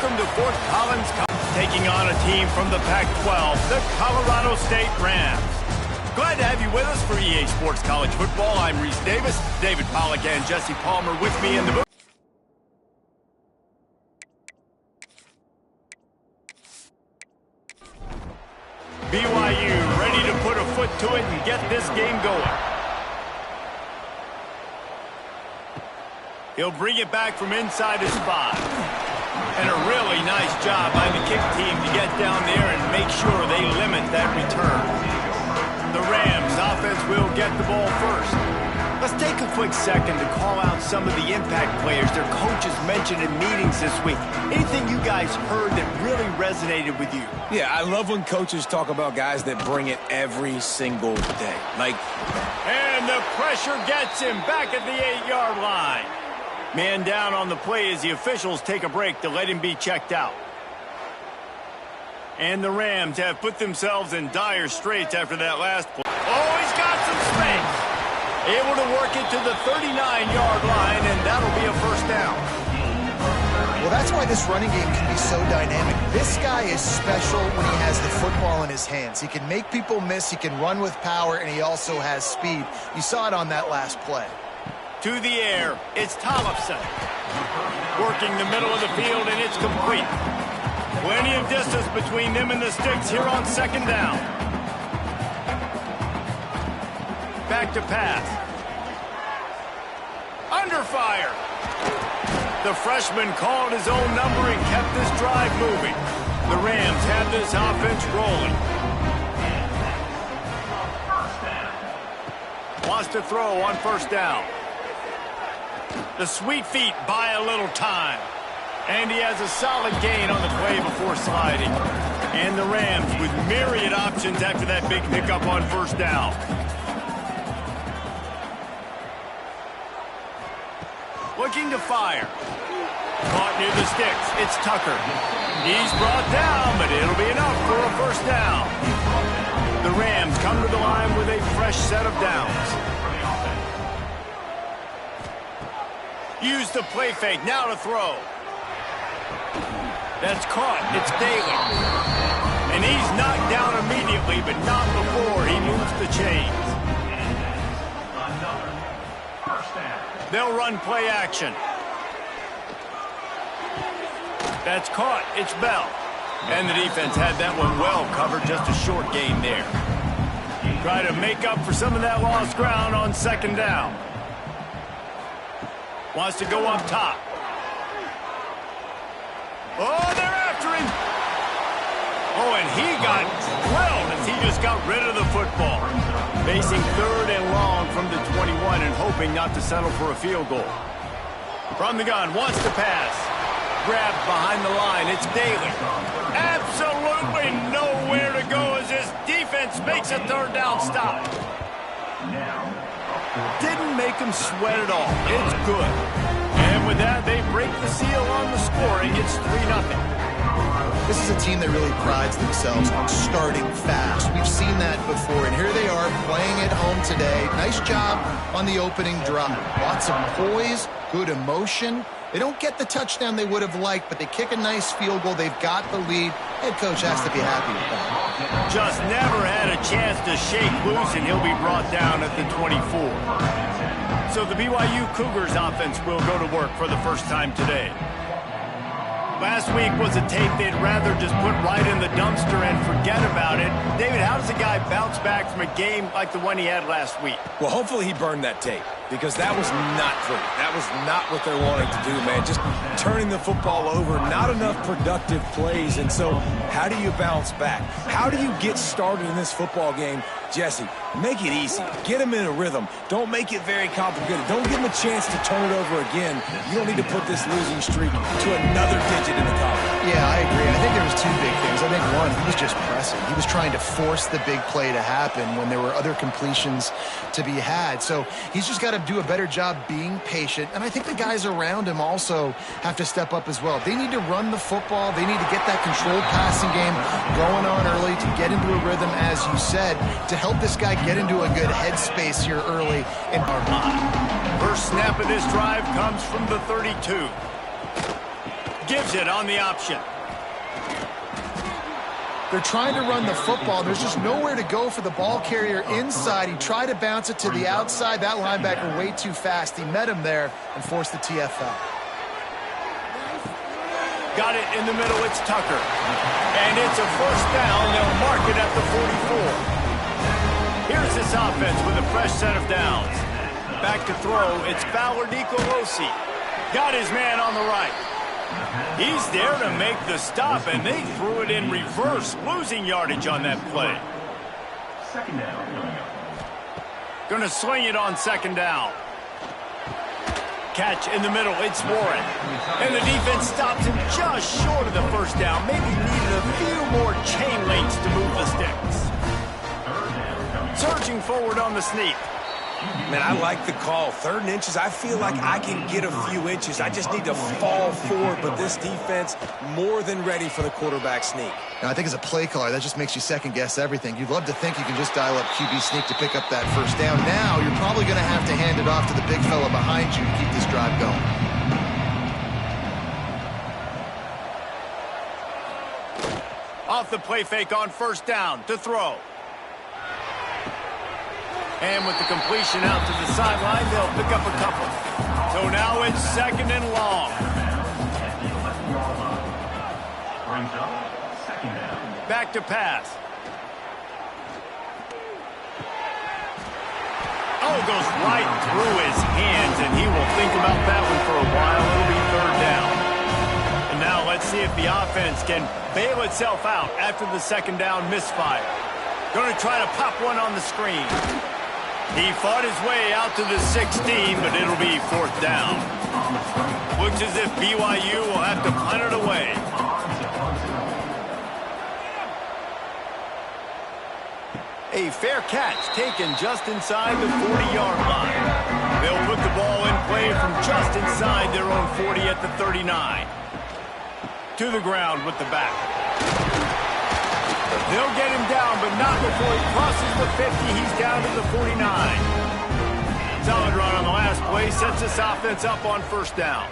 Welcome to Fort Collins, taking on a team from the Pac-12, the Colorado State Rams. Glad to have you with us for EA Sports College Football. I'm Reese Davis, David Pollack and Jesse Palmer with me in the booth. BYU ready to put a foot to it and get this game going. He'll bring it back from inside his 5. And a really nice job by the kick team to get down there and make sure they limit that return. The Rams offense will get the ball first. Let's take a quick second to call out some of the impact players their coaches mentioned in meetings this week. Anything you guys heard that really resonated with you? Yeah, I love when coaches talk about guys that bring it every single day. And the pressure gets him back at the 8-yard line. Man down on the play as the officials take a break to let him be checked out. And the Rams have put themselves in dire straits after that last play. Oh, he's got some space. Able to work it to the 39-yard line, and that'll be a first down. Well, that's why this running game can be so dynamic. This guy is special when he has the football in his hands. He can make people miss, he can run with power, and he also has speed. You saw it on that last play. To the air, it's Tcfssl. Working the middle of the field, and it's complete. Plenty of distance between them and the sticks here on second down. Back to pass. Under fire. The freshman called his own number and kept this drive moving. The Rams have this offense rolling. Wants to throw on first down. The sweet feet buy a little time. And he has a solid gain on the play before sliding. And the Rams with myriad options after that big pickup on first down. Looking to fire. Caught near the sticks. It's Tucker. He's brought down, but it'll be enough for a first down. The Rams come to the line with a fresh set of downs. Use the play fake, now to throw. That's caught, it's Daly. And he's knocked down immediately, but not before he moves the chains. They'll run play action. That's caught, it's Bell. And the defense had that one well covered, just a short gain there. Try to make up for some of that lost ground on second down. Wants to go up top. Oh, they're after him. Oh, and he got drilled as he just got rid of the football. Facing third and long from the 21 and hoping not to settle for a field goal. From the gun, wants to pass. Grabbed behind the line, it's Daly. Absolutely nowhere to go as his defense makes a third down stop. Didn't make him sweat at all. It's good. And with that, they break the seal on the scoring. It's 3-0. This is a team that really prides themselves on starting fast. We've seen that before, and here they are playing at home today. Nice job on the opening drive. Lots of poise, good emotion. They don't get the touchdown they would have liked, but they kick a nice field goal. They've got the lead. Head coach has to be happy with that. Just never had a chance to shake loose, and he'll be brought down at the 24. So the BYU Cougars offense will go to work for the first time today. Last week was a tape they'd rather just put right in the dumpster and forget about it. David, how does a guy bounce back from a game like the one he had last week? Well, hopefully he burned that tape, because that was not pretty. That was not what they're wanting to do, man. Just turning the football over, not enough productive plays. And so how do you bounce back? How do you get started in this football game? Jesse, make it easy. Get him in a rhythm. Don't make it very complicated. Don't give him a chance to turn it over again. You don't need to put this losing streak to another digit in the column. Yeah, I agree. I think there was two big things. I think one, he was just pressing. He was trying to force the big play to happen when there were other completions to be had. So he's just got to do a better job being patient. And I think the guys around him also have to step up as well. They need to run the football. They need to get that controlled passing game going on early to get into a rhythm, as you said, to help this guy get into a good headspace here early in our First snap of this drive comes from the 32. Gives it on the option. They're trying to run the football. There's just nowhere to go for the ball carrier inside. He tried to bounce it to the outside. That linebacker way too fast. He met him there and forced the TFL. Got it in the middle. It's Tucker. And it's a first down. They'll mark it at the 44. Here's this offense with a fresh set of downs. Back to throw. It's Fowler Nicolosi. Got his man on the right. He's there to make the stop, and they threw it in reverse, losing yardage on that play. Second down. Gonna swing it on second down. Catch in the middle, it's Warren. And the defense stops him just short of the first down. Maybe needed a few more chain links to move the sticks. Surging forward on the sneak. Man, I like the call. 3rd and inches, I feel like I can get a few inches. I just need to fall forward, but this defense more than ready for the quarterback sneak. Now, I think as a play caller, that just makes you second-guess everything. You'd love to think you can just dial up QB sneak to pick up that first down. Now, you're probably going to have to hand it off to the big fella behind you to keep this drive going. Off the play fake on first down to throw. And with the completion out to the sideline, they'll pick up a couple. So now it's second and long. Back to pass. Oh, goes right through his hands, and he will think about that one for a while. It'll be 3rd down. And now let's see if the offense can bail itself out after the second down misfire. Going to try to pop one on the screen. He fought his way out to the 16, but it'll be 4th down. Looks as if BYU will have to punt it away. A fair catch taken just inside the 40-yard line. They'll put the ball in play from just inside their own 40 at the 39. To the ground with the back. They'll get him down, but not before he crosses the 50. He's down to the 49. Solid run on the last play. Sets this offense up on first down.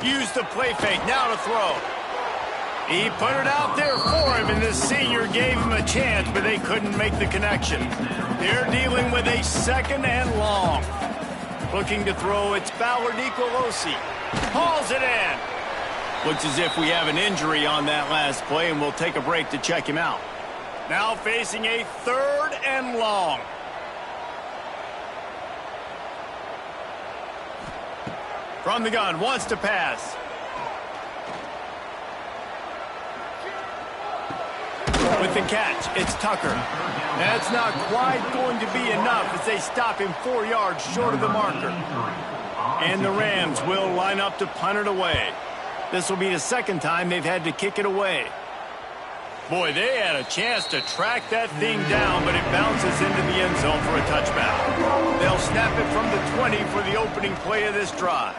Use the play fake. Now to throw. He put it out there for him, and the senior gave him a chance, but they couldn't make the connection. They're dealing with a second and long. Looking to throw, it's Fowler Nicolosi. Hauls it in. Looks as if we have an injury on that last play, and we'll take a break to check him out. Now facing a 3rd and long. From the gun, wants to pass. With the catch, it's Tucker. That's not quite going to be enough as they stop him 4 yards short of the marker. And the Rams will line up to punt it away. This will be the 2nd time they've had to kick it away. Boy, they had a chance to track that thing down, but it bounces into the end zone for a touchback. They'll snap it from the 20 for the opening play of this drive.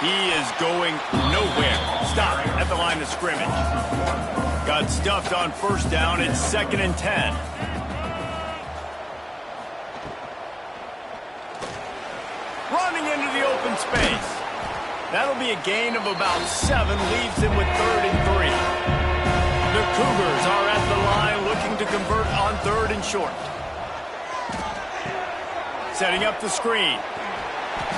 He is going nowhere. Stop at the line of scrimmage. Got stuffed on first down. It's 2nd and 10. Running into the open space. That'll be a gain of about 7, leaves him with 3rd and 3. The Cougars are at the line looking to convert on 3rd and short. Setting up the screen.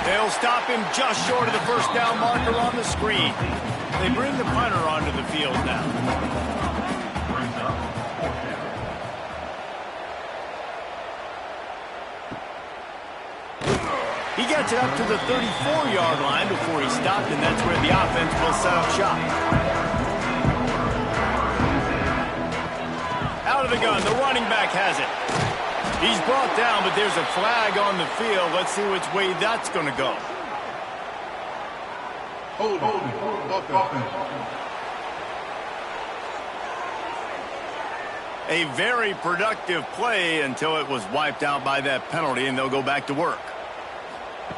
They'll stop him just short of the first down marker on the screen. They bring the punter onto the field now. He gets it up to the 34-yard line before he stopped, and that's where the offense will set up shop. Out of the gun, the running back has it. He's brought down, but there's a flag on the field. Let's see which way that's going to go. A very productive play until it was wiped out by that penalty, and they'll go back to work.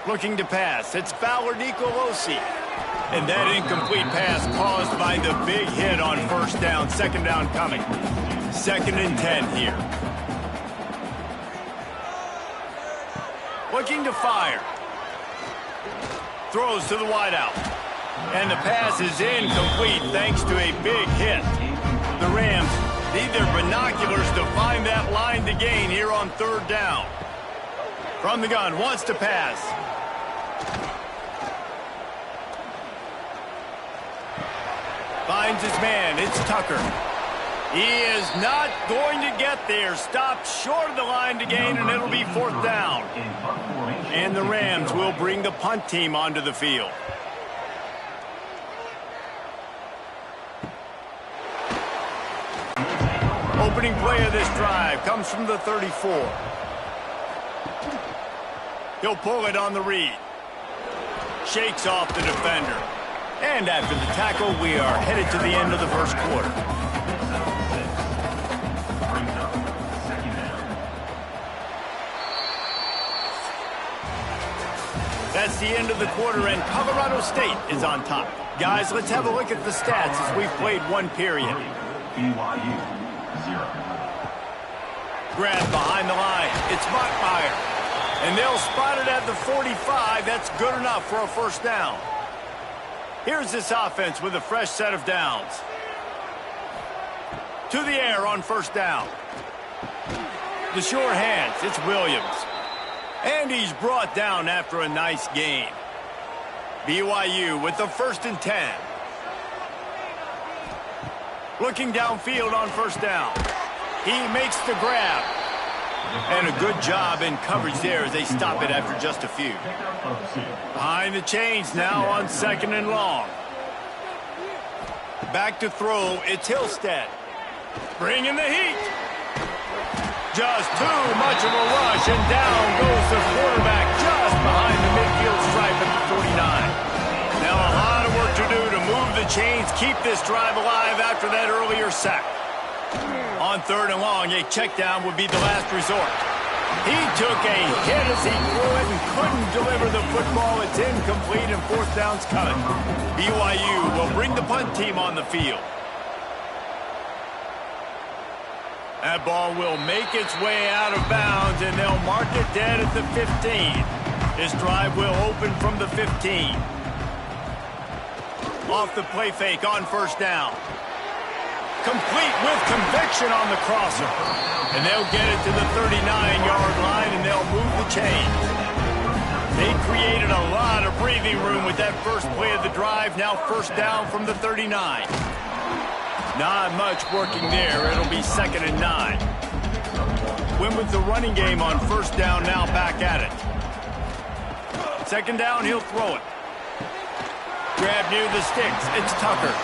Looking to pass, it's Fowler Nicolosi. And that incomplete pass caused by the big hit on first down, 2nd down coming. 2nd and 10 here. Looking to fire. throws to the wideout. And the pass is incomplete thanks to a big hit. The Rams need their binoculars to find that line to gain here on third down. From the gun, wants to pass. Finds his man. It's Tucker. He is not going to get there. Stopped short of the line to gain, and it'll be fourth down. And the Rams will bring the punt team onto the field. Opening play of this drive comes from the 34. He'll pull it on the read. Shakes off the defender. And after the tackle, we are headed to the end of the first quarter. That's the end of the quarter, and Colorado State is on top. Guys, let's have a look at the stats as we've played one period. BYU, 0. Grab behind the line. It's Mockmeyer. And they'll spot it at the 45. That's good enough for a first down. Here's this offense with a fresh set of downs. To the air on first down. The sure hands. It's Williams. And he's brought down after a nice gain. BYU with the 1st and 10. Looking downfield on first down. He makes the grab. And a good job in coverage there as they stop it after just a few. Behind the chains now on 2nd and long. Back to throw. It's Hillstead. Bringing the heat. Just too much of a rush, and down goes the quarterback just behind the midfield stripe at the 49. Now a lot of work to do to move the chains, keep this drive alive after that earlier sack. On 3rd and long, a check down would be the last resort. He took a hit as he threw it and couldn't deliver the football. It's incomplete, and 4th down's coming. BYU will bring the punt team on the field. That ball will make its way out of bounds, and they'll mark it dead at the 15. This drive will open from the 15. Off the play fake on first down. Complete with conviction on the crosser. And they'll get it to the 39-yard line, and they'll move the chains. They created a lot of breathing room with that first play of the drive. Now first down from the 39. Not much working there. It'll be 2nd and 9. Win with the running game on first down, now back at it. 2nd down, he'll throw it. Grab near the sticks. It's Tucker.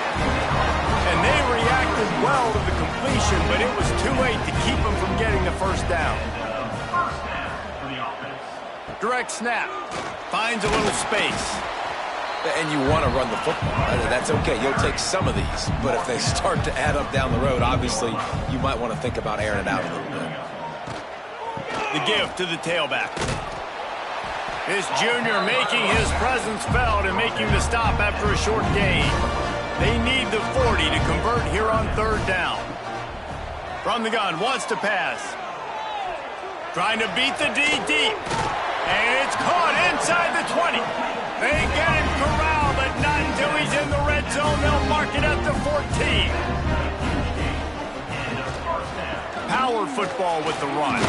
And they reacted well to the completion, but it was too late to keep them from getting the first down. Direct snap. Finds a little space. And you want to run the football. That's okay. You'll take some of these. But if they start to add up down the road, obviously, you might want to think about airing it out a little bit. The give to the tailback. This junior making his presence felt and making the stop after a short gain. They need the 40 to convert here on 3rd down. From the gun, wants to pass. Trying to beat the D deep. And it's caught inside the 20. They get him corralled, but not until he's in the red zone. They'll mark it at the 14. Power football with the run.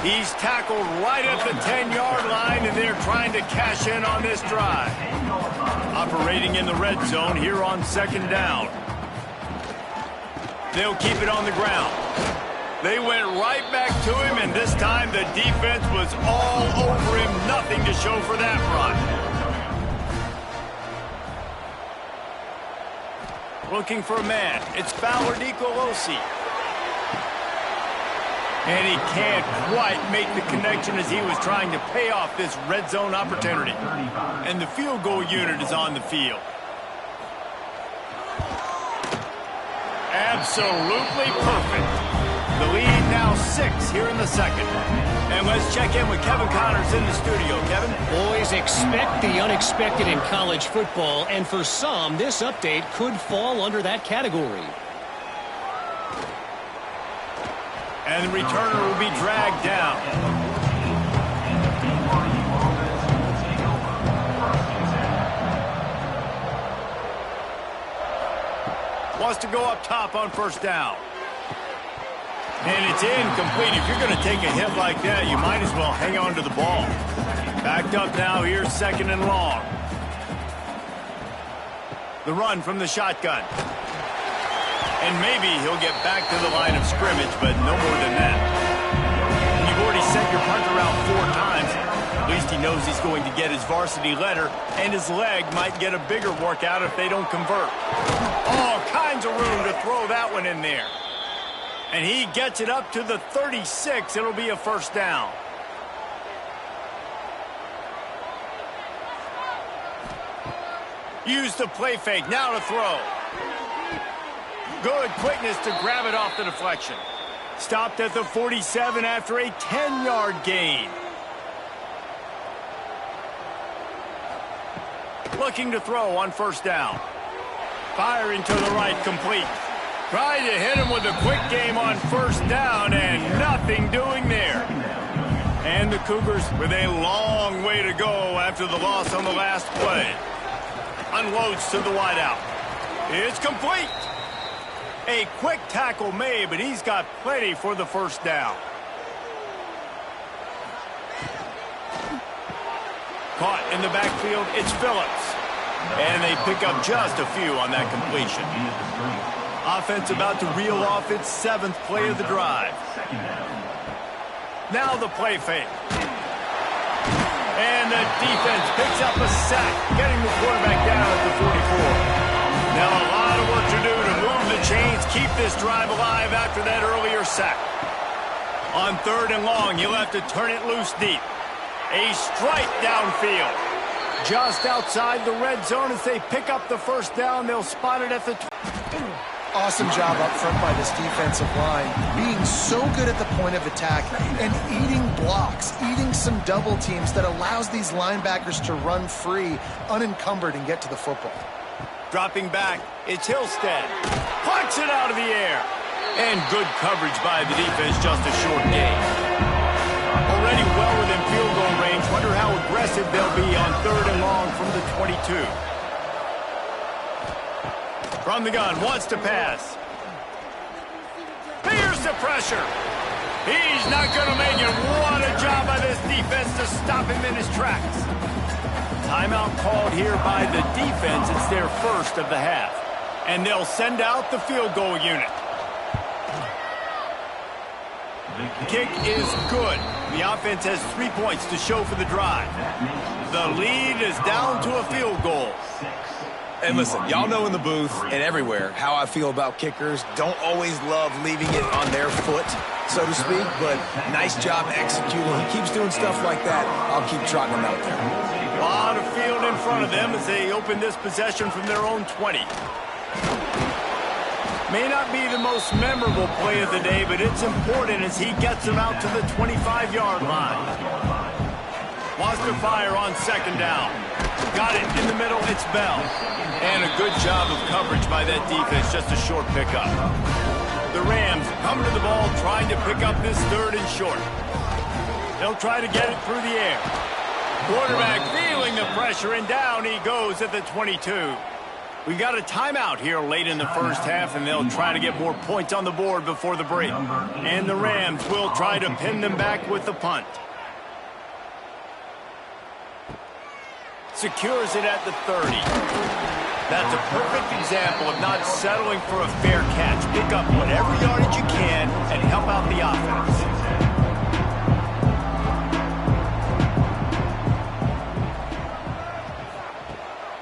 He's tackled right at the 10-yard line, and they're trying to cash in on this drive. Operating in the red zone here on 2nd down. They'll keep it on the ground. They went right back to him, and this time the defense was all over him. Nothing to show for that run. Looking for a man. It's Fowler Nicolosi. And he can't quite make the connection as he was trying to pay off this red zone opportunity. And the field goal unit is on the field. Absolutely perfect. The lead now 6 here in the 2nd. And let's check in with Kevin Connors in the studio. Kevin? Boys, expect the unexpected in college football, and for some, this update could fall under that category. And the returner will be dragged down. Wants to go up top on first down. And it's incomplete. If you're going to take a hit like that, you might as well hang on to the ball. Backed up now. Here's second and long. The run from the shotgun. And maybe he'll get back to the line of scrimmage, but no more than that. You've already sent your punter out 4 times. At least he knows he's going to get his varsity letter, and his leg might get a bigger workout if they don't convert. All kinds of room to throw that one in there. And he gets it up to the 36. It'll be a first down. Use the play fake. Now to throw. Good quickness to grab it off the deflection. Stopped at the 47 after a 10-yard gain. Looking to throw on first down. Firing to the right, complete. Tried to hit him with a quick game on first down, and nothing doing there. And the Cougars with a long way to go after the loss on the last play. Unloads to the wideout. It's complete. A quick tackle made, but he's got plenty for the first down. Caught in the backfield, it's Phillips. And they pick up just a few on that completion. Offense about to reel off its 7th play of the drive. Now the play fake. And the defense picks up a sack, getting the quarterback down at the 44. Now a lot of work to do to move the chains, keep this drive alive after that earlier sack. On 3rd and long, you'll have to turn it loose deep. A strike downfield. Just outside the red zone as they pick up the first down. They'll spot it at the... Awesome job up front by this defensive line, being so good at the point of attack and eating blocks, eating some double teams that allows these linebackers to run free, unencumbered, and get to the football. Dropping back, it's Hillstead. Plucks it out of the air. And good coverage by the defense, just a short gain. Already well within field goal range. Wonder how aggressive they'll be on 3rd and long from the 22. From the gun, wants to pass. Here's the pressure. He's not going to make it. What a job by this defense to stop him in his tracks. Timeout called here by the defense. It's their first of the half. And they'll send out the field goal unit. Kick is good. The offense has 3 points to show for the drive. The lead is down to a field goal. And listen, y'all know in the booth and everywhere how I feel about kickers. Don't always love leaving it on their foot, so to speak, but nice job executing. He keeps doing stuff like that. I'll keep trotting him out there. A lot of field in front of them as they open this possession from their own 20. May not be the most memorable play of the day, but it's important as he gets them out to the 25-yard line. Wants to fire on 2nd down. Got it in the middle, it's Bell. And a good job of coverage by that defense, just a short pickup. The Rams come to the ball trying to pick up this 3rd and short. They'll try to get it through the air. Quarterback feeling the pressure, and down he goes at the 22. We got a timeout here late in the first half, and they'll try to get more points on the board before the break. And the Rams will try to pin them back with the punt. Secures it at the 30. That's a perfect example of not settling for a fair catch. Pick up whatever yardage you can and help out the offense.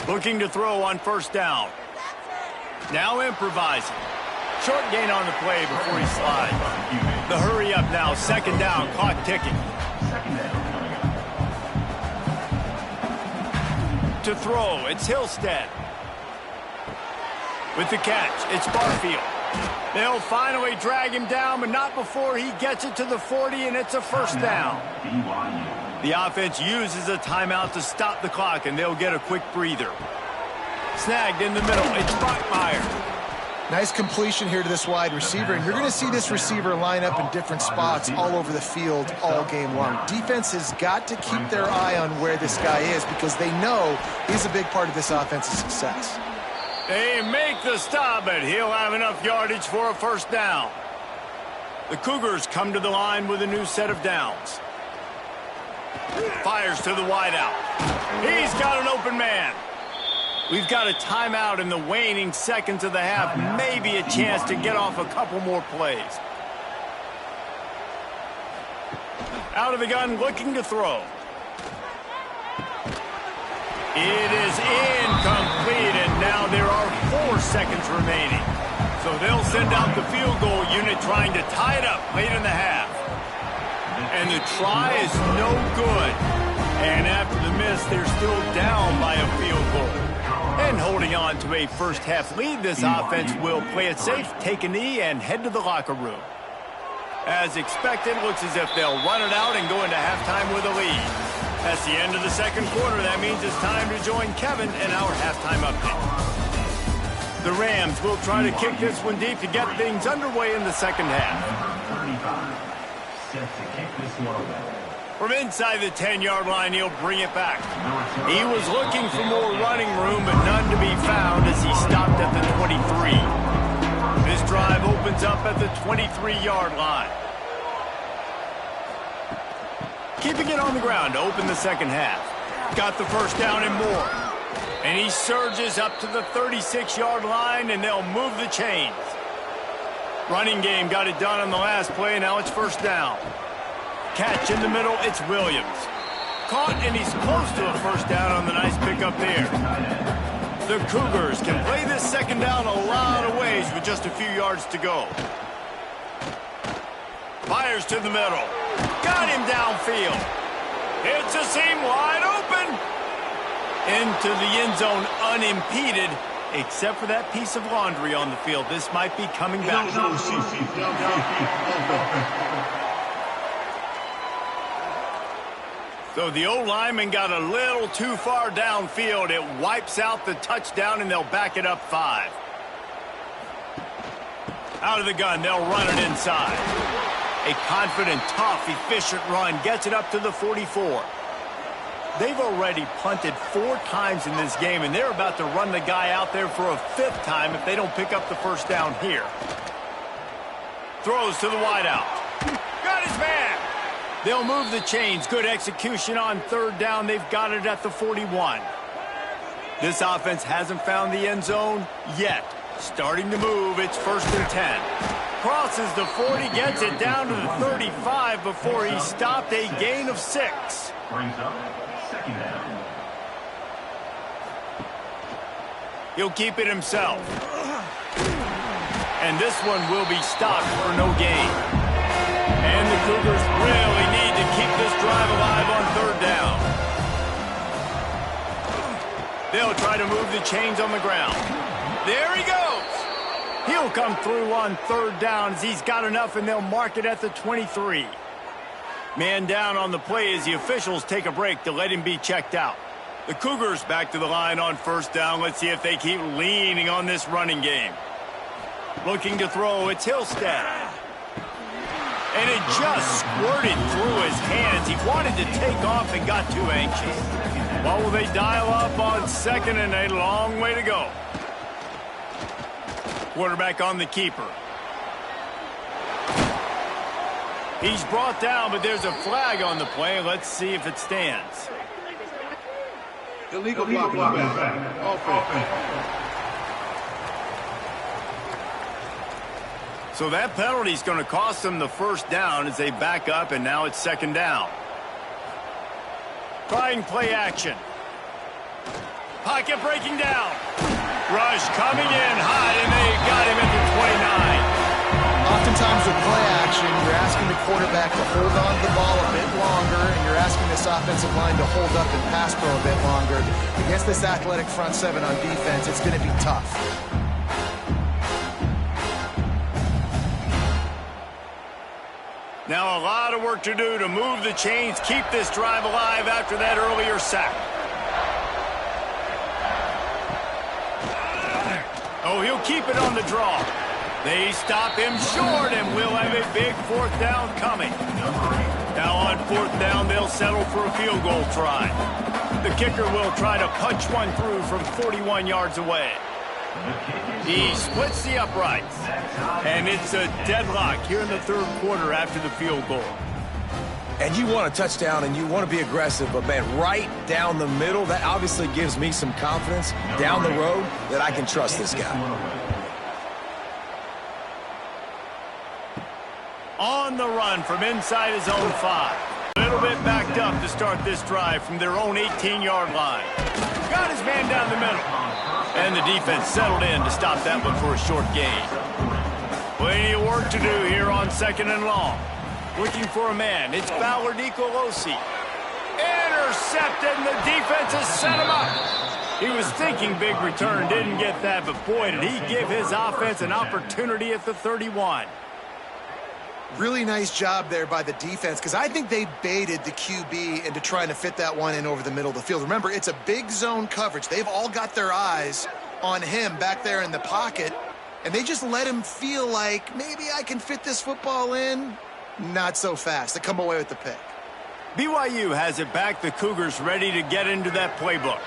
Looking to throw on first down. Now improvising. Short gain on the play before he slides. The hurry up now, 2nd down, clock ticking. To throw, it's Hillstead. With the catch, it's Barfield. They'll finally drag him down, but not before he gets it to the 40, and it's a first down. The offense uses a timeout to stop the clock, and they'll get a quick breather. Snagged in the middle, it's Bachmeier. Nice completion here to this wide receiver, and you're going to see this receiver line up in different spots all over the field all game long. Defense has got to keep their eye on where this guy is because they know he's a big part of this offense's success. They make the stop, but he'll have enough yardage for a first down. The Cougars come to the line with a new set of downs. Fires to the wideout. He's got an open man. We've got a timeout in the waning seconds of the half. Maybe a chance to get off a couple more plays. Out of the gun, looking to throw. It is incomplete, and now there are 4 seconds remaining. So they'll send out the field goal unit trying to tie it up late in the half. And the try is no good. And after the miss, they're still down by a field goal. And holding on to a first-half lead, this offense will play it safe, take a knee, and head to the locker room. As expected, looks as if they'll run it out and go into halftime with a lead. That's the end of the second quarter. That means it's time to join Kevin in our halftime update. The Rams will try to kick this one deep to get things underway in the second half. Set to kick this one away. From inside the 10-yard line, he'll bring it back. He was looking for more running room, but none to be found as he stopped at the 23. This drive opens up at the 23-yard line. Keeping it on the ground to open the second half. Got the first down and more. And he surges up to the 36-yard line, and they'll move the chains. Running game got it done on the last play, now it's first down. Catch in the middle, it's Williams. Caught, and he's close to a first down on the nice pickup there. The Cougars can play this second down a lot of ways with just a few yards to go. Fires to the middle. Got him downfield. It's a seam wide open. Into the end zone unimpeded, except for that piece of laundry on the field. This might be coming back. So the O-lineman got a little too far downfield. It wipes out the touchdown, and they'll back it up 5. Out of the gun, they'll run it inside. A confident, tough, efficient run gets it up to the 44. They've already punted 4 times in this game, and they're about to run the guy out there for a 5th time if they don't pick up the first down here. Throws to the wideout. Got his man. They'll move the chains. Good execution on third down. They've got it at the 41. This offense hasn't found the end zone yet. Starting to move. It's first and 10. Crosses the 40, gets it down to the 35 before he stopped, a gain of 6. Brings up second down. He'll keep it himself. And this one will be stopped for no gain. And the Cougars really need to keep this drive alive on third down. They'll try to move the chains on the ground. There he goes. He'll come through on third down as he's got enough, and they'll mark it at the 23. Man down on the play as the officials take a break to let him be checked out. The Cougars back to the line on first down. Let's see if they keep leaning on this running game. Looking to throw, it's Hillstead. And it just squirted through his hands. He wanted to take off and got too anxious. What will they dial up on second, and a long way to go. Quarterback on the keeper. He's brought down, but there's a flag on the play. Let's see if it stands. Illegal blocking back. Offense. So that penalty is going to cost them the first down as they back up, and now it's second down. Trying play action. Pocket breaking down. Rush coming in high, and they got him at the 29. Oftentimes with play action, you're asking the quarterback to hold on to the ball a bit longer, and you're asking this offensive line to hold up and pass pro a bit longer. Against this athletic front seven on defense, it's going to be tough. Now a lot of work to do to move the chains, keep this drive alive after that earlier sack. Oh, he'll keep it on the draw. They stop him short, and we'll have a big fourth down coming. Now on fourth down, they'll settle for a field goal try. The kicker will try to punch one through from 41 yards away. He splits the uprights. And it's a deadlock here in the third quarter after the field goal. And you want a touchdown and you want to be aggressive, but, man, right down the middle, that obviously gives me some confidence down the road that I can trust this guy. On the run from inside his own 5. A little bit backed up to start this drive from their own 18-yard line. Got his man down the middle. And the defense settled in to stop that one for a short gain. Plenty of work to do here on 2nd and long. Looking for a man. It's Fowler Nicolosi. Intercepted, and the defense has set him up. He was thinking big return, didn't get that, but boy, did he give his offense an opportunity at the 31. Really nice job there by the defense, because I think they baited the QB into trying to fit that one in over the middle of the field. Remember, it's a big zone coverage. They've all got their eyes on him back there in the pocket, and they just let him feel like, maybe I can fit this football in. Not so fast. They come away with the pick. BYU has it back. The Cougars ready to get into that playbook.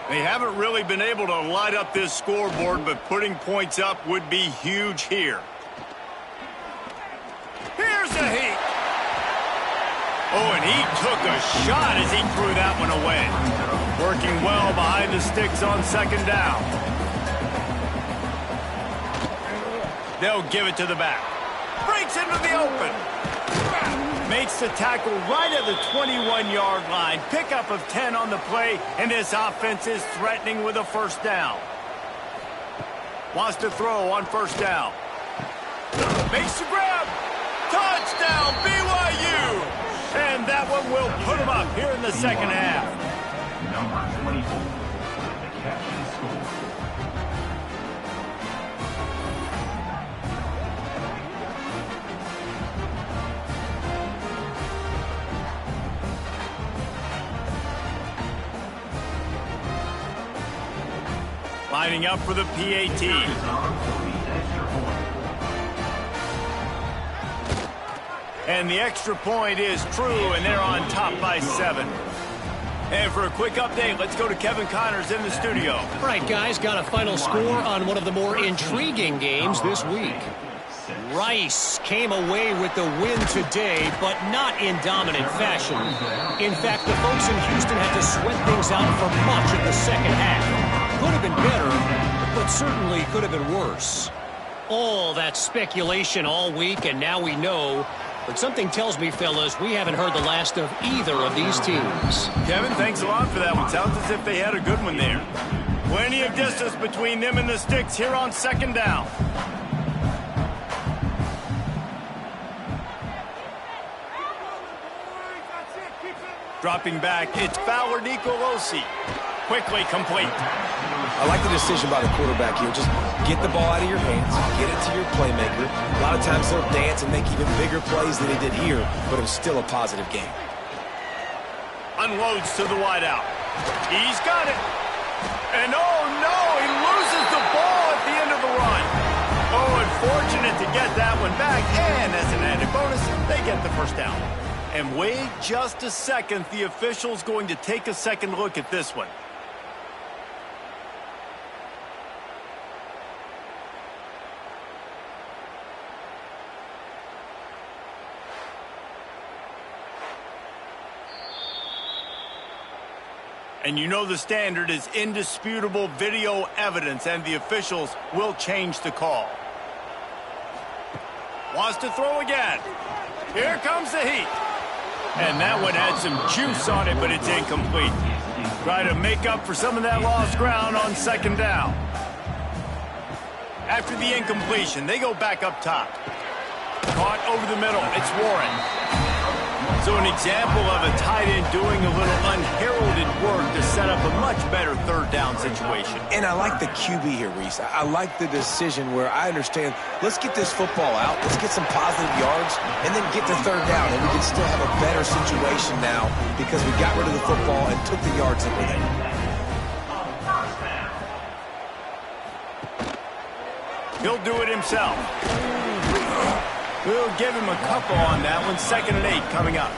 They haven't really been able to light up this scoreboard, but putting points up would be huge here. Here's a heat. Oh, and he took a shot as he threw that one away. Working well behind the sticks on 2nd down. They'll give it to the back. Breaks into the open. Makes the tackle right at the 21-yard line. Pickup of 10 on the play, and this offense is threatening with a 1st down. Wants to throw on 1st down. Makes the grab. Touchdown, BYU! And that one will put him up here in the 2nd half. Number 24, the catch and score. Lining up for the PAT. And the extra point is true, and they're on top by 7. And for a quick update, let's go to Kevin Connors in the studio. All right, guys, got a final score on one of the more intriguing games this week. Rice came away with the win today, but not in dominant fashion. In fact, the folks in Houston had to sweat things out for much of the 2nd half. Could have been better, but certainly could have been worse. All that speculation all week, and now we know. But something tells me, fellas, we haven't heard the last of either of these teams. Kevin, thanks a lot for that one. Sounds as if they had a good one there. Plenty of distance between them and the sticks here on 2nd down. Dropping back, it's Fowler Nicolosi. Quickly complete. I like the decision by the quarterback here. Just get the ball out of your hands, get it to your playmaker. A lot of times they'll dance and make even bigger plays than he did here, but it was still a positive game. Unloads to the wideout. He's got it. And oh no, he loses the ball at the end of the run. Oh, unfortunate to get that one back. And as an added bonus, they get the 1st down. And wait just a second, the official's going to take a second look at this one. And you know the standard is indisputable video evidence, and the officials will change the call. Wants to throw again. Here comes the heat. And that one had some juice on it, but it's incomplete. Try to make up for some of that lost ground on 2nd down. After the incompletion, they go back up top. Caught over the middle. It's Warren. So an example of a tight end doing a little unheralded work to set up a much better 3rd down situation. And I like the QB here, Reese. I like the decision where I understand, let's get this football out, let's get some positive yards, and then get to 3rd down, and we can still have a better situation now because we got rid of the football and took the yards that were there. He'll do it himself. We'll give him a couple on that one. 2nd and 8 coming up.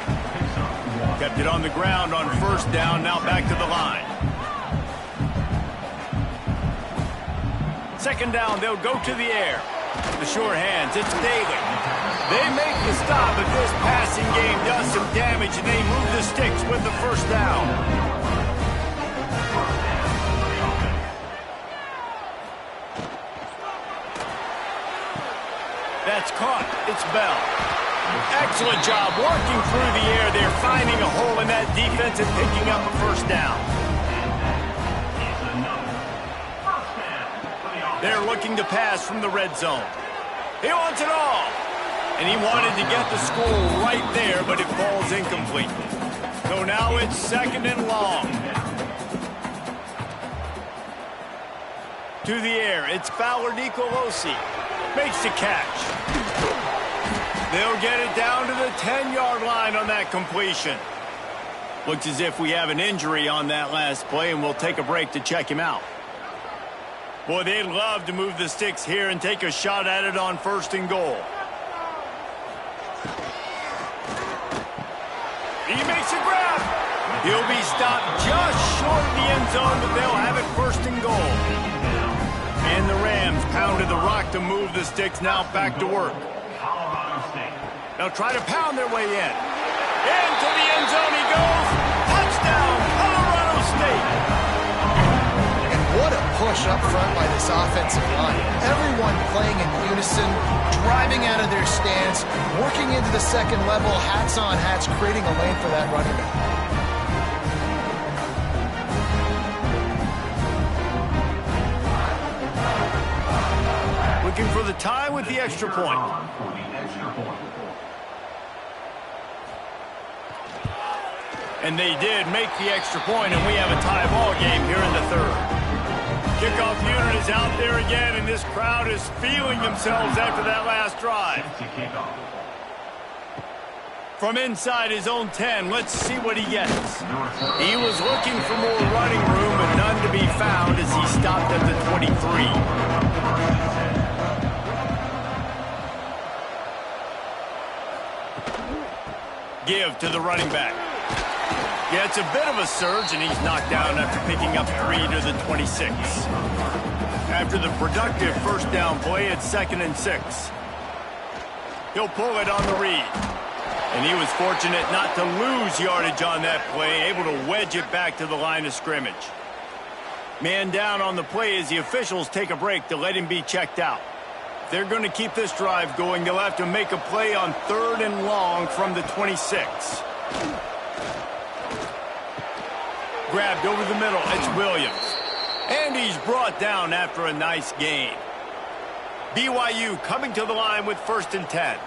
Kept it on the ground on 1st down. Now back to the line. Second down, they'll go to the air. The short hands, it's Daly. They make the stop, but this passing game does some damage, and they move the sticks with the first down. That's caught. It's Bell. Excellent job working through the air. They're finding a hole in that defense and picking up a first down. They're looking to pass from the red zone. He wants it all. And he wanted to get the score right there, but it falls incomplete. So now it's second and long. To the air, it's Fowler Nicolosi. Makes the catch. They'll get it down to the 10-yard line on that completion. Looks as if we have an injury on that last play, and we'll take a break to check him out. Boy, they'd love to move the sticks here and take a shot at it on first and goal. He makes a grab. He'll be stopped just short of the end zone, but they'll have it first and goal. And the Rams pounded the rock to move the sticks, now back to work. They'll try to pound their way in. Into the end zone he goes. Touchdown, Colorado State. And what a push up front by this offensive line. Everyone playing in unison, driving out of their stance, working into the second level, hats on hats, creating a lane for that running back. Looking for the tie with the extra point. And they did make the extra point, and we have a tie ball game here in the third. Kickoff unit is out there again, and this crowd is feeling themselves after that last drive. From inside his own 10, let's see what he gets. He was looking for more running room, but none to be found as he stopped at the 23. Give to the running back. Yeah, it's a bit of a surge, and he's knocked down after picking up 3 to the 26. After the productive first down play, it's 2nd and 6. He'll pull it on the read. And he was fortunate not to lose yardage on that play, able to wedge it back to the line of scrimmage. Man down on the play as the officials take a break to let him be checked out. If they're going to keep this drive going, they'll have to make a play on 3rd and long from the 26. Grabbed over the middle, it's Williams. And he's brought down after a nice gain. BYU coming to the line with 1st and 10.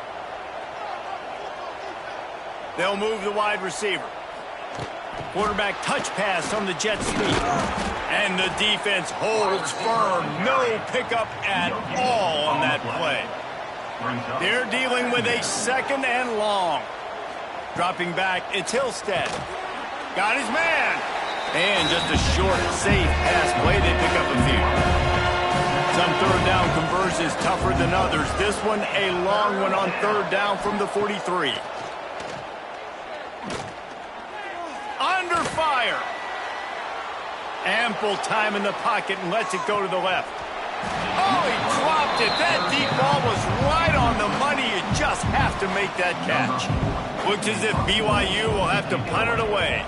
They'll move the wide receiver. Quarterback touch pass on the jet sweep. And the defense holds firm. No pickup at all on that play. They're dealing with a 2nd and long. Dropping back, it's Hillstead. Got his man. And just a short, safe pass play. They pick up a few. Some 3rd down conversions tougher than others. This one a long one on 3rd down from the 43. Under fire. Ample time in the pocket and lets it go to the left. Oh, he dropped it. That deep ball was right on the money. You just have to make that catch. Looks as if BYU will have to punt it away.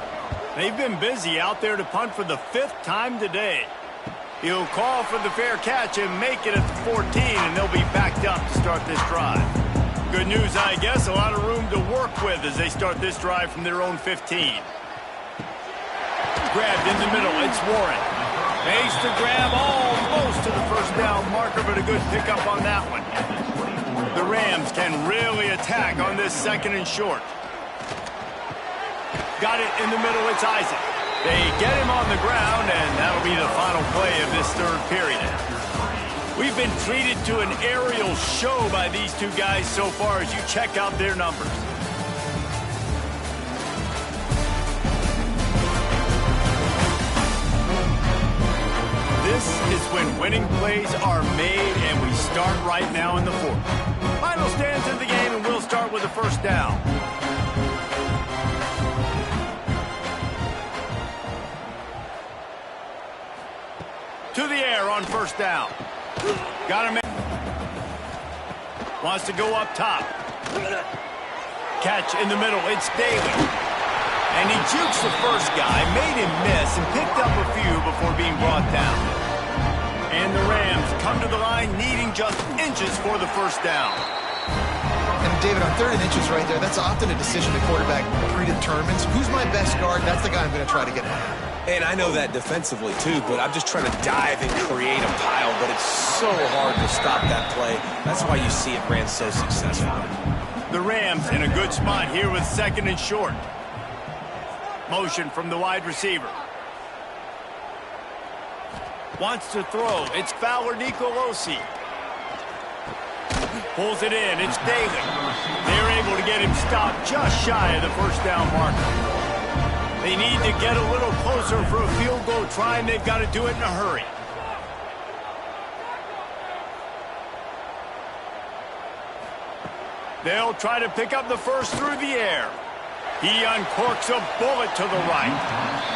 They've been busy out there to punt for the 5th time today. He'll call for the fair catch and make it at the 14, and they'll be backed up to start this drive. Good news, I guess, a lot of room to work with as they start this drive from their own 15. Grabbed in the middle, it's Warren. Makes the grab almost to the first down marker, but a good pickup on that one. The Rams can really attack on this 2nd and short. Got it in the middle, it's Isaac. They get him on the ground, and that'll be the final play of this 3rd period. We've been treated to an aerial show by these two guys so far as you check out their numbers. This is when winning plays are made, and we start right now in the 4th. Final stands in the game, and we'll start with the 1st down. To the air on 1st down. Got him. Wants to go up top. Catch in the middle. It's Daly. And he jukes the first guy, made him miss, and picked up a few before being brought down. And the Rams come to the line needing just inches for the first down. And David, on 3rd and inches right there, that's often a decision the quarterback predetermines. Who's my best guard? That's the guy I'm going to try to get at. And I know that defensively too, but I'm just trying to dive and create a pile, but it's so hard to stop that play. That's why you see it ran so successfully. The Rams in a good spot here with 2nd and short. Motion from the wide receiver. Wants to throw. It's Fowler Nicolosi. Pulls it in. It's Daly. They're able to get him stopped just shy of the first down marker. They need to get a little closer for a field goal try, and they've got to do it in a hurry. They'll try to pick up the first through the air. He uncorks a bullet to the right.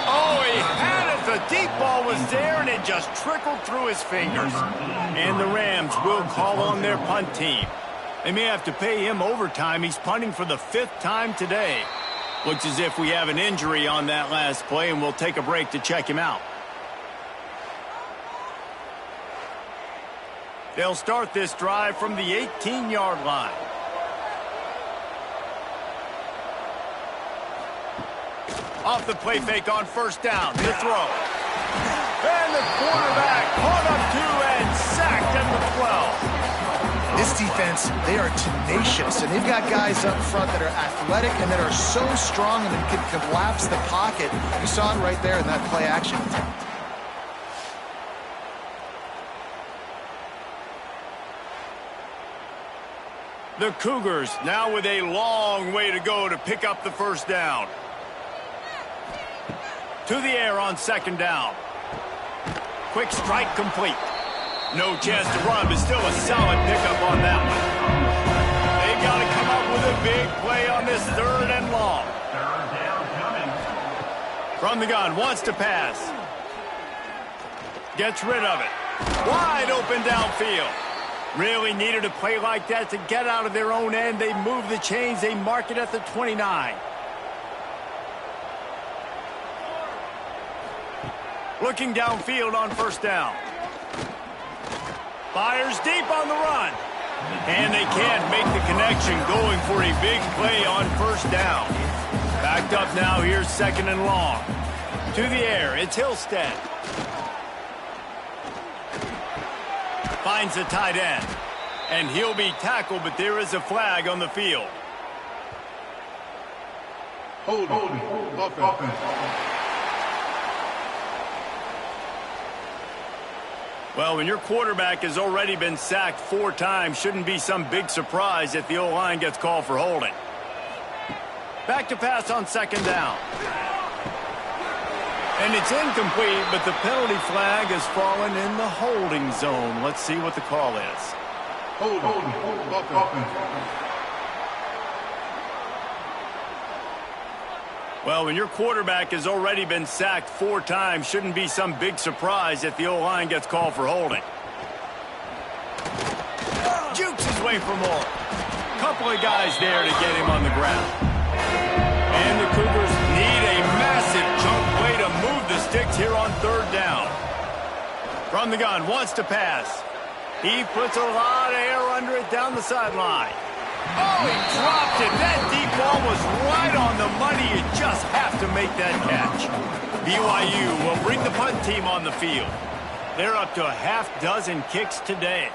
Oh, he had it. The deep ball was there, and it just trickled through his fingers. And the Rams will call on their punt team. They may have to pay him overtime. He's punting for the 5th time today. Looks as if we have an injury on that last play, and we'll take a break to check him out. They'll start this drive from the 18-yard line. Off the play fake on first down. The throw. And the quarterback caught up to and sacked at the 12. This defense, they are tenacious, and they've got guys up front that are athletic and that are so strong and that can collapse the pocket. You saw it right there in that play action. The Cougars now with a long way to go to pick up the first down. To the air on 2nd down. Quick strike complete. No chance to run, but still a solid pickup on that one. They got to come up with a big play on this 3rd and long. 3rd down coming. From the gun, wants to pass. Gets rid of it. Wide open downfield. Really needed a play like that to get out of their own end. They move the chains. They mark it at the 29. Looking downfield on first down. Fires deep on the run. And they can't make the connection, going for a big play on first down. Backed up now, here's 2nd and long. To the air, it's Hillstead. Finds the tight end. And he'll be tackled, but there is a flag on the field. Hold offense. Well, when your quarterback has already been sacked 4 times, shouldn't be some big surprise if the O-line gets called for holding. Back to pass on 2nd down. And it's incomplete, but the penalty flag has fallen in the holding zone. Let's see what the call is. Hold offense. Well, when your quarterback has already been sacked 4 times, shouldn't be some big surprise if the O-line gets called for holding. Jukes his way for more. Couple of guys there to get him on the ground. And the Cougars need a massive chunk play to move the sticks here on 3rd down. From the gun, wants to pass. He puts a lot of air under it down the sideline. Oh, he dropped it. That deep ball was right on the money. You just have to make that catch. BYU will bring the punt team on the field. They're up to a half-dozen kicks today.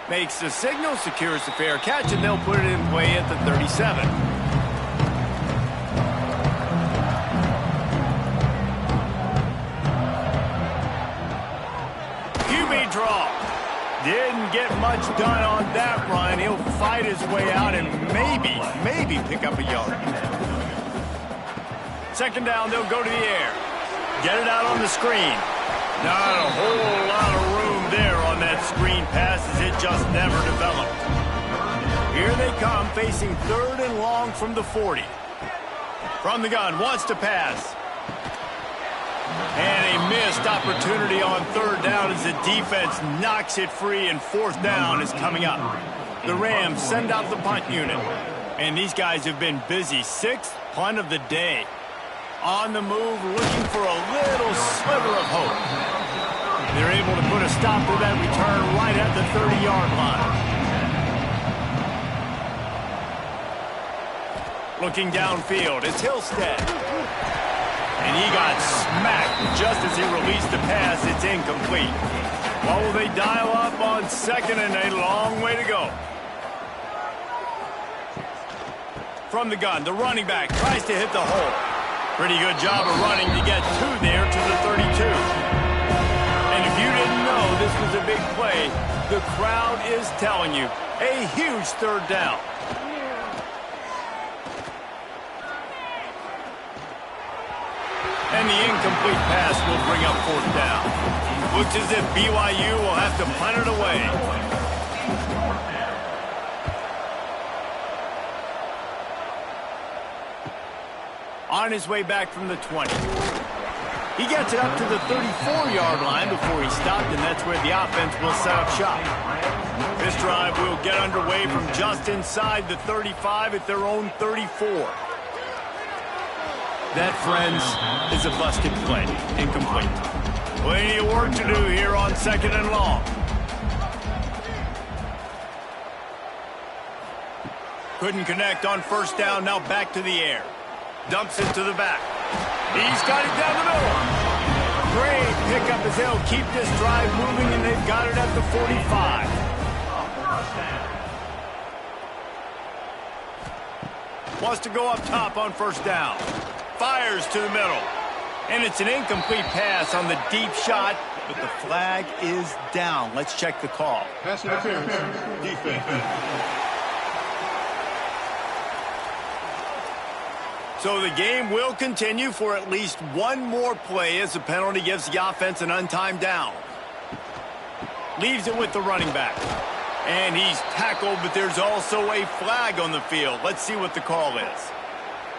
Makes the signal, secures the fair catch, and they'll put it in play at the 37. QB draw. Didn't get much done on that run. He'll fight his way out and maybe pick up a yard. 2nd down, they'll go to the air. Get it out on the screen. Not a whole lot of room there on that screen pass, as it just never developed. Here they come, facing 3rd and long from the 40. From the gun, wants to pass. And he missed missed opportunity on third down as the defense knocks it free, and fourth down is coming up. The Rams send out the punt unit. And these guys have been busy. Sixth punt of the day. On the move, looking for a little sliver of hope. They're able to put a stop to that return right at the 30-yard line. Looking downfield, it's Hillstead. And he got smacked just as he released the pass. It's incomplete. Well, will they dial up on second and a long way to go? From the gun, the running back tries to hit the hole. Pretty good job of running to get two there to the 32. And if you didn't know this was a big play, the crowd is telling you, a huge third down. And the incomplete pass will bring up fourth down. Looks as if BYU will have to punt it away. On his way back from the 20. He gets it up to the 34-yard line before he stopped, and that's where the offense will set up shop. This drive will get underway from just inside the 35 at their own 34. That, friends, is a busted play. Incomplete. Plenty of work to do here on second and long. Couldn't connect on first down, now back to the air. Dumps it to the back. He's got it down the middle. Great pickup as they'll keep this drive moving, and they've got it at the 45. Wants to go up top on first down. Fires to the middle. And it's an incomplete pass on the deep shot, but the flag is down. Let's check the call. Pass interference. Defense. So the game will continue for at least one more play as the penalty gives the offense an untimed down. Leaves it with the running back. And he's tackled, but there's also a flag on the field. Let's see what the call is.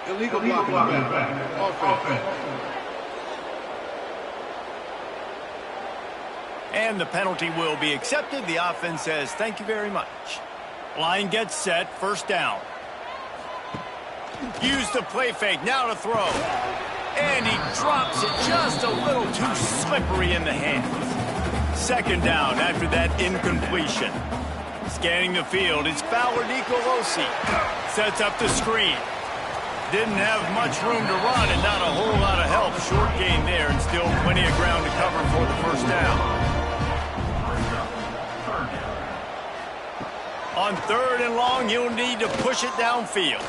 Illegal blocking back. Offense. And the penalty will be accepted. The offense says, thank you very much. Line gets set, first down. Use the play fake, now to throw. And he drops it just a little too slippery in the hands. Second down after that incompletion. Scanning the field, it's Fowler Nicolosi. Sets up the screen. Didn't have much room to run and not a whole lot of help. Short gain there and still plenty of ground to cover for the first down. On third and long, you'll need to push it downfield.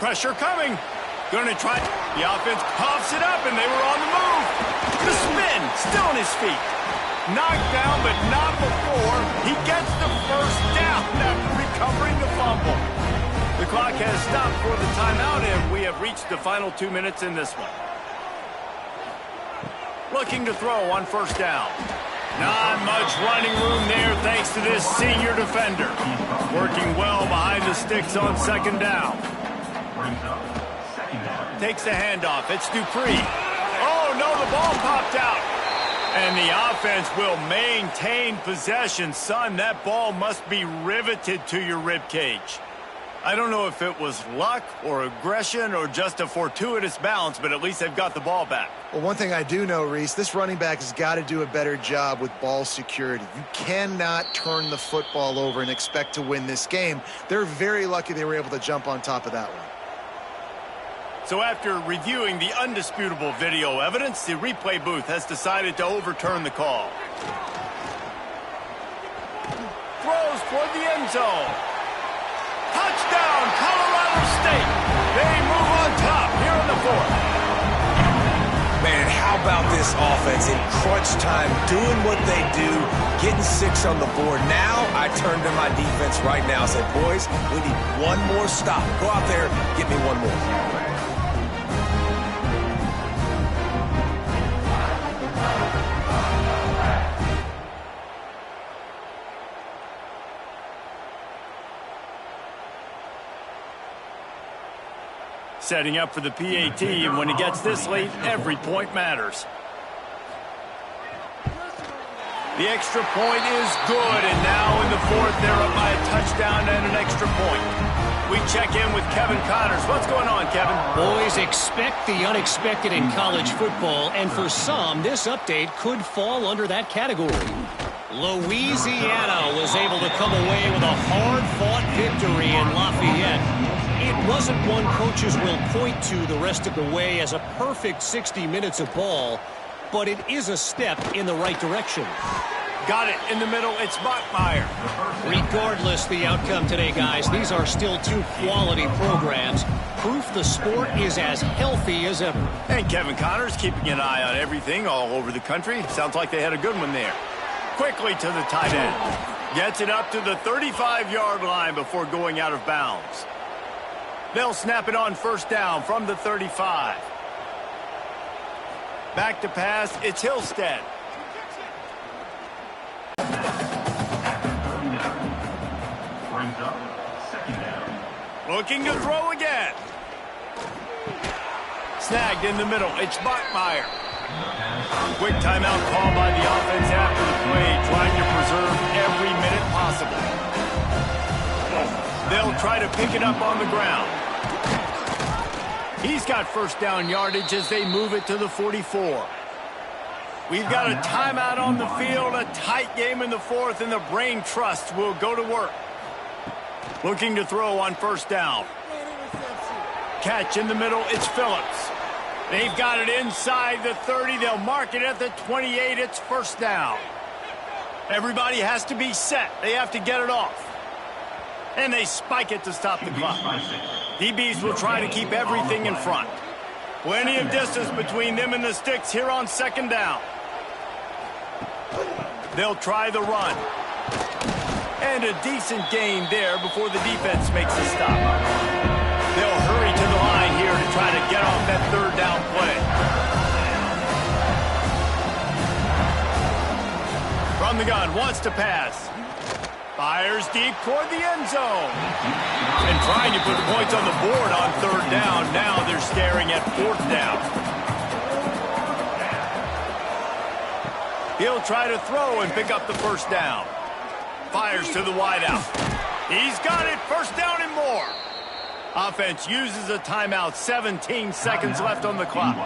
Pressure coming. Going to try. The offense coughs it up, and they were on the move. The spin, still on his feet. Knocked down, but not before. He gets the first down after recovering the fumble. The clock has stopped for the timeout, and we have reached the final 2 minutes in this one. Looking to throw on first down. Not much running room there thanks to this senior defender. Working well behind the sticks on second down. Takes the handoff. It's Dupree. Oh, no, the ball popped out. And the offense will maintain possession. Son, that ball must be riveted to your ribcage. I don't know if it was luck or aggression or just a fortuitous bounce, but at least they've got the ball back. Well, one thing I do know, Reese, this running back has got to do a better job with ball security. You cannot turn the football over and expect to win this game. They're very lucky they were able to jump on top of that one. So after reviewing the undisputable video evidence, the replay booth has decided to overturn the call. Throws toward the end zone. Touchdown, Colorado State. They move on top here in the fourth. Man, how about this offense in crunch time, doing what they do, getting 6 on the board. Now I turn to my defense right now and say, boys, we need one more stop. Go out there, get me one more. Setting up for the PAT, and when it gets this late, every point matters. The extra point is good, and now in the fourth, they're up by a touchdown and an extra point. We check in with Kevin Connors. What's going on, Kevin? Boys, expect the unexpected in college football, and for some, this update could fall under that category. Louisiana was able to come away with a hard-fought victory in Lafayette. It wasn't one coaches will point to the rest of the way as a perfect 60 minutes of ball, but it is a step in the right direction. Got it in the middle. It's Bachmeier. Regardless the outcome today, guys, these are still two quality programs. Proof the sport is as healthy as ever. And Kevin Connors keeping an eye on everything all over the country. Sounds like they had a good one there. Quickly to the tight end. Gets it up to the 35-yard line before going out of bounds. They'll snap it on first down from the 35. Back to pass, it's Hillstead. Brings up second down. Looking to throw again. Snagged in the middle, it's Bachmeier. Quick timeout call by the offense after the play, trying to preserve every minute possible. They'll try to pick it up on the ground. He's got first down yardage as they move it to the 44. We've got a timeout on the field, a tight game in the fourth, and the Brain Trust will go to work. Looking to throw on first down. Catch in the middle, it's Phillips. They've got it inside the 30. They'll mark it at the 28. It's first down. Everybody has to be set. They have to get it off. And they spike it to stop the clock. DBs will try to keep everything in front. Plenty of distance between them and the sticks here on second down. They'll try the run. And a decent gain there before the defense makes a stop. They'll hurry to the line here to try to get off that third down play. From the gun, wants to pass. Fires deep toward the end zone. And trying to put points on the board on third down. Now they're staring at fourth down. He'll try to throw and pick up the first down. Fires to the wideout. He's got it. First down and more. Offense uses a timeout. 17 seconds left on the clock.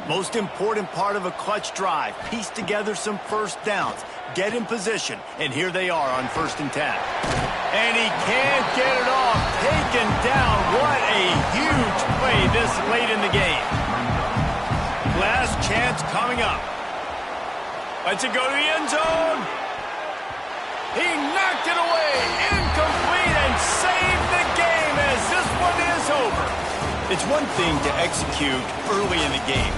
Most important part of a clutch drive. Piece together some first downs. Get in position, and here they are on 1st and 10. And he can't get it off. Taken down. What a huge play this late in the game. Last chance coming up. Lets it go to the end zone. He knocked it away. Incomplete and saved the game as this one is over. It's one thing to execute early in the game.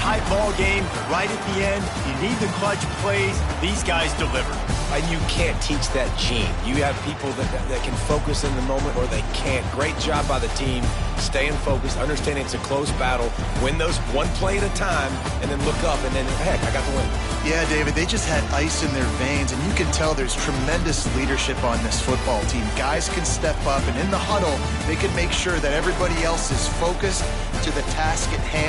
Tight ball game, right at the end. You need the clutch plays. These guys deliver. And you can't teach that gene. You have people that can focus in the moment or they can't. Great job by the team, staying focused, understanding it's a close battle, win those one play at a time, and then look up and then, heck, I got the win. Yeah, David, they just had ice in their veins, and you can tell there's tremendous leadership on this football team. Guys can step up, and in the huddle, they can make sure that everybody else is focused to the task at hand.